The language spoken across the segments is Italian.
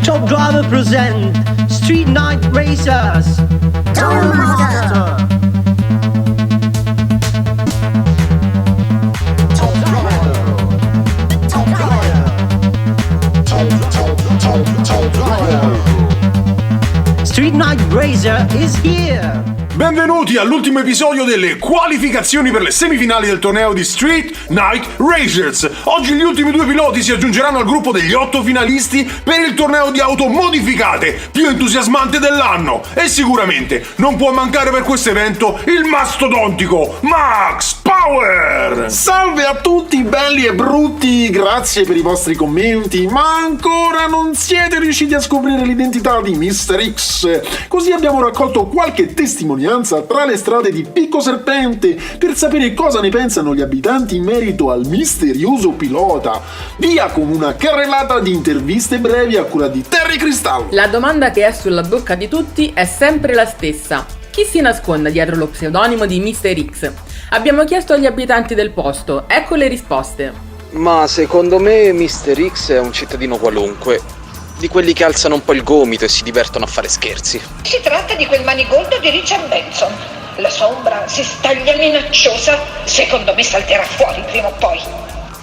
Top Driver present Street Night Racers. Street Night Racer is here. Benvenuti all'ultimo episodio delle qualificazioni per le semifinali del torneo di Street Night Racers. Oggi gli ultimi due piloti si aggiungeranno al gruppo degli 8 finalisti per il torneo di auto modificate più entusiasmante dell'anno. E sicuramente non può mancare per questo evento il mastodontico Max Power! Salve a tutti belli e brutti, grazie per i vostri commenti, ma ancora non siete riusciti a scoprire l'identità di Mr. X. Così abbiamo raccolto qualche testimonianza tra le strade di Picco Serpente per sapere cosa ne pensano gli abitanti in merito al misterioso pilota. Via con una carrellata di interviste brevi a cura di Terry Cristallo. La domanda che è sulla bocca di tutti è sempre la stessa. Chi si nasconda dietro lo pseudonimo di Mr. X? Abbiamo chiesto agli abitanti del posto, ecco le risposte. Ma secondo me Mr. X è un cittadino qualunque, di quelli che alzano un po' il gomito e si divertono a fare scherzi. Si tratta di quel manigoldo di Richard Benson. La sua ombra si staglia minacciosa. Secondo me salterà fuori prima o poi.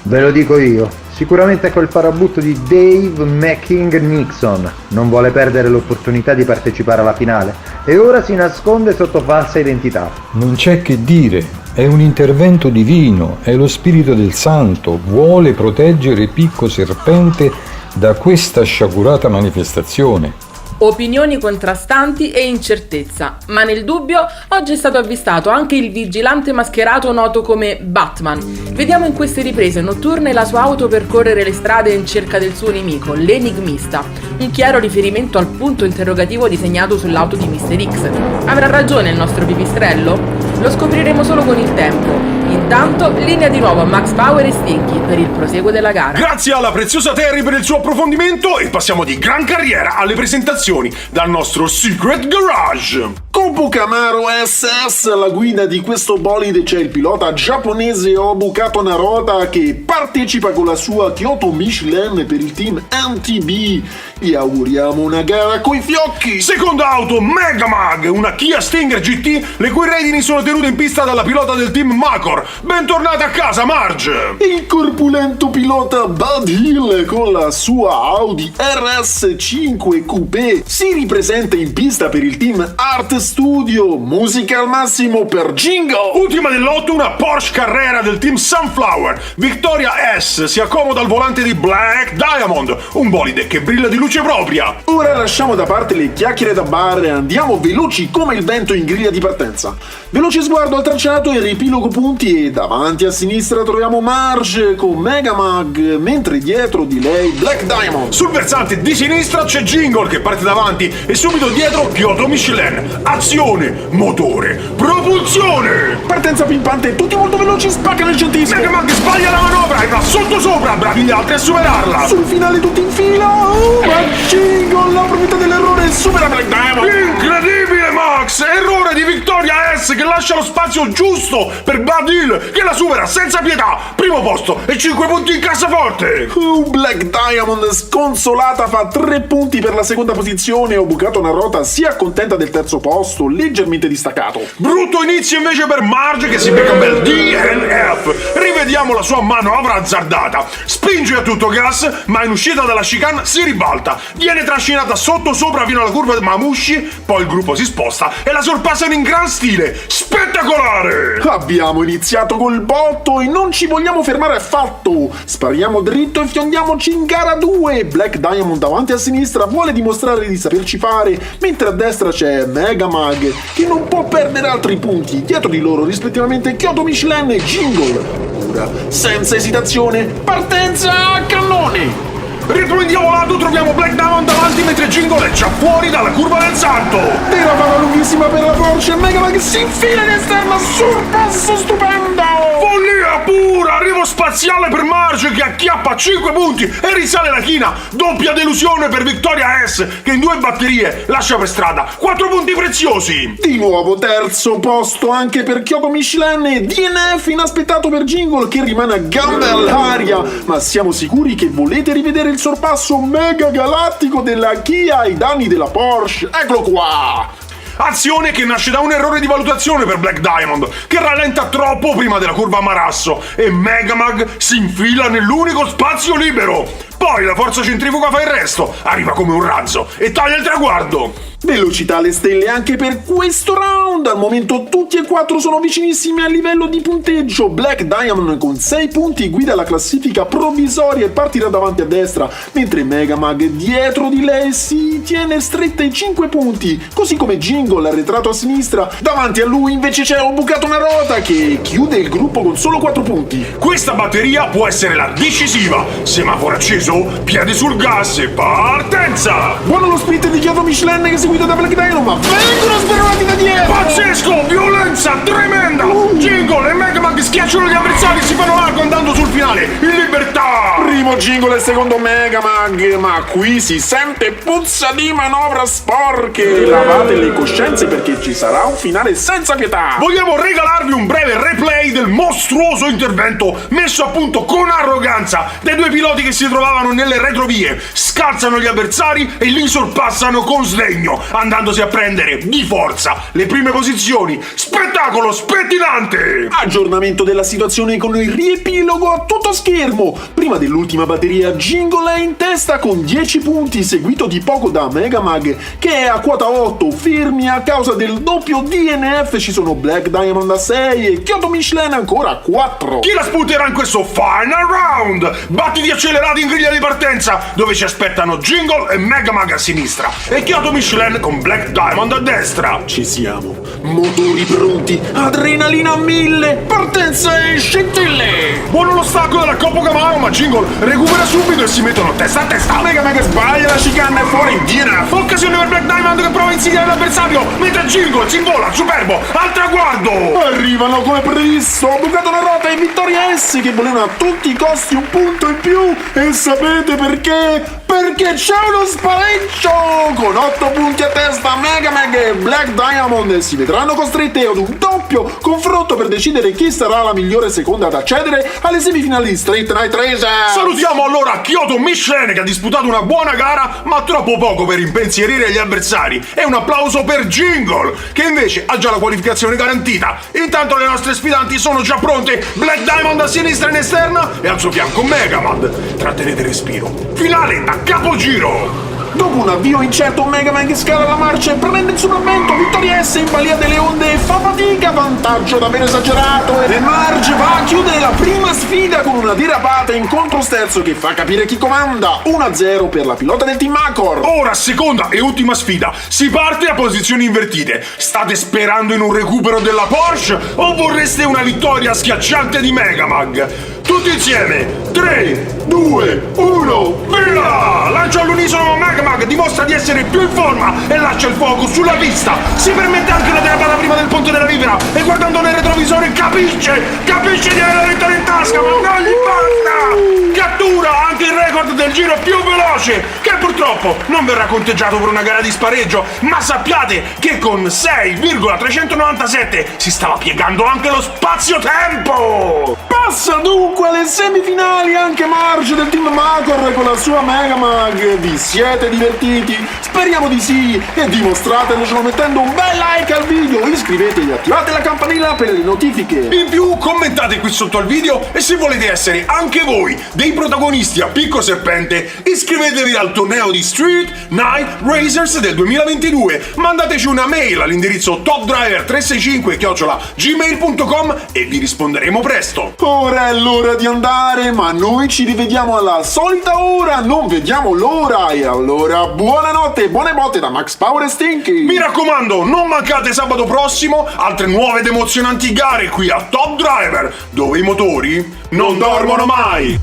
Ve lo dico io, sicuramente è quel farabutto di Dave Macking Nixon. Non vuole perdere l'opportunità di partecipare alla finale e ora si nasconde sotto falsa identità. Non c'è che dire, è un intervento divino, è lo spirito del santo, vuole proteggere Picco Serpente da questa sciagurata manifestazione. Opinioni contrastanti e incertezza, ma nel dubbio oggi è stato avvistato anche il vigilante mascherato noto come Batman. Vediamo in queste riprese notturne la sua auto percorrere le strade in cerca del suo nemico, l'enigmista. Un chiaro riferimento al punto interrogativo disegnato sull'auto di Mr. X. Avrà ragione il nostro pipistrello? Lo scopriremo solo con il tempo. Intanto, linea di nuovo a Max Power e Stinky per il proseguo della gara. Grazie alla preziosa Terry per il suo approfondimento e passiamo di gran carriera alle presentazioni dal nostro Secret Garage. Kobu Camaro SS alla guida di questo bolide c'è il pilota giapponese Obukato Narota che partecipa con la sua Kyoto Michelin per il team MTB. Gli auguriamo una gara coi fiocchi. Seconda auto Megamag, una Kia Stinger GT le cui redini sono tenute in pista dalla pilota del team Macor. Bentornata a casa Marge. Il corpulento pilota Bud Hill con la sua Audi RS5 Coupé si ripresenta in pista per il team Art Studio. Musica al massimo per Jingle. Ultima dell'otto una Porsche Carrera del team Sunflower. Victoria S si accomoda al volante di Black Diamond, un bolide che brilla di luce propria. Ora lasciamo da parte le chiacchiere da bar e andiamo veloci come il vento in griglia di partenza. Veloce sguardo al tracciato e riepilogo punti e davanti a sinistra troviamo Marge con Megamag, mentre dietro di lei Black Diamond. Sul versante di sinistra c'è Jingle che parte davanti e subito dietro Kyoto Michelin. Azione, motore, propulsione. Partenza pimpante, tutti molto veloci, spaccano il centesimo. Megamag sbaglia la manovra e va sotto sopra, bravi gli altri a superarla. Sul finale tutti in fila, ma Jingle approfitta dell'errore e supera Black Diamond. Incredibile Max, errore di Victoria S che lascia lo spazio giusto per Bud Hill che la supera senza pietà. Primo posto e 5 punti in cassaforte. Black Diamond sconsolata fa 3 punti per la seconda posizione. Obukato Narota si accontenta del terzo posto, leggermente distaccato. Brutto inizio invece per Marge che si becca un bel DNF. Rivediamo la sua manovra azzardata. Spinge a tutto gas, ma in uscita dalla chicane si ribalta. Viene trascinata sotto sopra fino alla curva di Mamushi, poi il gruppo si sposta e la sorpassano in gran stile. Spettacolare! Abbiamo iniziato col botto e non ci vogliamo fermare affatto. Spariamo dritto e fiondiamoci in gara 2. Black Diamond davanti a sinistra vuole dimostrare di saperci fare, mentre a destra c'è Megamag che non può perdere altri punti. Dietro di loro rispettivamente Kyoto Michelin e Jingle. Ora, senza esitazione, partenza a cannone! Ritmo indiavolato, troviamo Black Diamond davanti mentre Jingle è già fuori dalla curva del salto. Deravata lunghissima per la Porsche, Megamag si infila in esterna, sorpasso stupendo! Follia pura! Arrivo spaziale per Marge che acchiappa 5 punti e risale la china. Doppia delusione per Victoria S che in 2 batterie lascia per strada 4 punti preziosi. Di nuovo terzo posto anche per Kyoto Michelin e DNF inaspettato per Jingle che rimane a gambe all'aria. Ma siamo sicuri che volete rivedere il sorpasso mega galattico della Kia ai danni della Porsche? Eccolo qua! Azione che nasce da un errore di valutazione per Black Diamond, che rallenta troppo prima della curva a Marasso e Megamag si infila nell'unico spazio libero. Poi la forza centrifuga fa il resto, arriva come un razzo e taglia il traguardo. Velocità alle stelle anche per questo round. Al momento tutti e 4 sono vicinissimi a livello di punteggio. Black Diamond con 6 punti guida la classifica provvisoria e partirà davanti a destra, mentre Megamag dietro di lei si tiene stretta ai 5 punti, così come Jingle arretrato a sinistra. Davanti a lui invece c'è Ho bucato una rota che chiude il gruppo con solo 4 punti. Questa batteria può essere la decisiva. Semaforo acceso, piede sul gas e partenza! Buono lo split di Kyoto Michelin che si guida da Black Diamond, ma vengono sperati da dietro! Pazzesco! Violenza tremenda! Jingle e Megamag schiacciano gli avversari e si fanno largo andando sul finale in libertà! Primo Jingle e secondo Megamag, ma qui si sente puzza di manovra sporche. Lavate le coscienze perché ci sarà un finale senza pietà. Vogliamo regalarvi un breve replay del mostruoso intervento messo a punto con arroganza dai 2 piloti che si trovavano nelle retrovie, scalzano gli avversari e li sorpassano con sdegno, andandosi a prendere di forza le prime posizioni. Spettacolo spettinante! Aggiornamento della situazione con il riepilogo a tutto schermo. Prima dell'ultima batteria Jingle è in testa con 10 punti, seguito di poco da Megamag che è a quota 8, fermi a causa del doppio DNF. Ci sono Black Diamond a 6 e Kyoto Michelin ancora a 4. Chi la spunterà in questo final round? Battiti accelerati in griglia di partenza, dove ci aspettano Jingle e Megamag a sinistra e Kyoto Michelin con Black Diamond a destra. Ci siamo, motori pronti, adrenalina a 1000, partenza e scintille. Buono lo stacco della Coppa Camaro, ma Jingle recupera subito e si mettono testa a testa. Megamag sbaglia la chicane e fuori in DNF. Occasione per Black Diamond che prova a insidiare l'avversario, mentre Jingle si invola superbo al traguardo. Arrivano come previsto, ho bucato la rota e Vittoria S che volevano a tutti i costi un punto in più. E sapete perché? Perché c'è uno spareggio! Con 8 punti a testa Megamag e Black Diamond si vedranno costrette ad un doppio confronto per decidere chi sarà la migliore seconda ad accedere alle semifinali di Street Night Racer. Salutiamo allora Kyoto Michelin che ha disputato una buona gara ma troppo poco per impensierire gli avversari, e un applauso per Jingle che invece ha già la qualificazione garantita. Intanto le nostre sfidanti sono già pronte, Black Diamond a sinistra in esterna e al suo fianco Megamag. Trattenete il respiro, finale da capogiro. Dopo un avvio incerto Megamag scala la marcia e prende il sopravvento. Vittoria S in balia delle onde e fa fatica, vantaggio davvero esagerato, e Marge va a chiudere la prima sfida con una derapata in controsterzo che fa capire chi comanda. 1-0 per la pilota del Team Acor. Ora seconda e ultima sfida, si parte a posizioni invertite. State sperando in un recupero della Porsche o vorreste una vittoria schiacciante di Megamag? Tutti insieme, 3, 2, 1, via! Lancia all'unisono Megamag, dimostra di essere più in forma e lascia il fuoco sulla pista. Si permette anche una derapata prima del ponte della Vivera e guardando nel retrovisore capisce di avere la vittoria in tasca, ma non gli basta! Cattura anche il record del giro più veloce, che purtroppo non verrà conteggiato per una gara di spareggio, ma sappiate che con 6,397 si stava piegando anche lo spazio-tempo! Passa dunque alle semifinali anche Marge del Team Macor con la sua Megamag. Vi siete divertiti? Speriamo di sì, e dimostratelo mettendo un bel like al video, iscrivetevi e attivate la campanella per le notifiche. In più commentate qui sotto al video, e se volete essere anche voi dei protagonisti a picco serpente iscrivetevi al torneo di Street Night Racers del 2022. Mandateci una mail all'indirizzo topdriver365@gmail.com e vi risponderemo presto. Ora è l'ora di andare, ma noi ci rivediamo alla solita ora, non vediamo l'ora. E allora buonanotte e buone botte da Max Power e Stinky. Mi raccomando, non mancate sabato prossimo altre nuove ed emozionanti gare qui a Top Driver, dove i motori non dormono mai.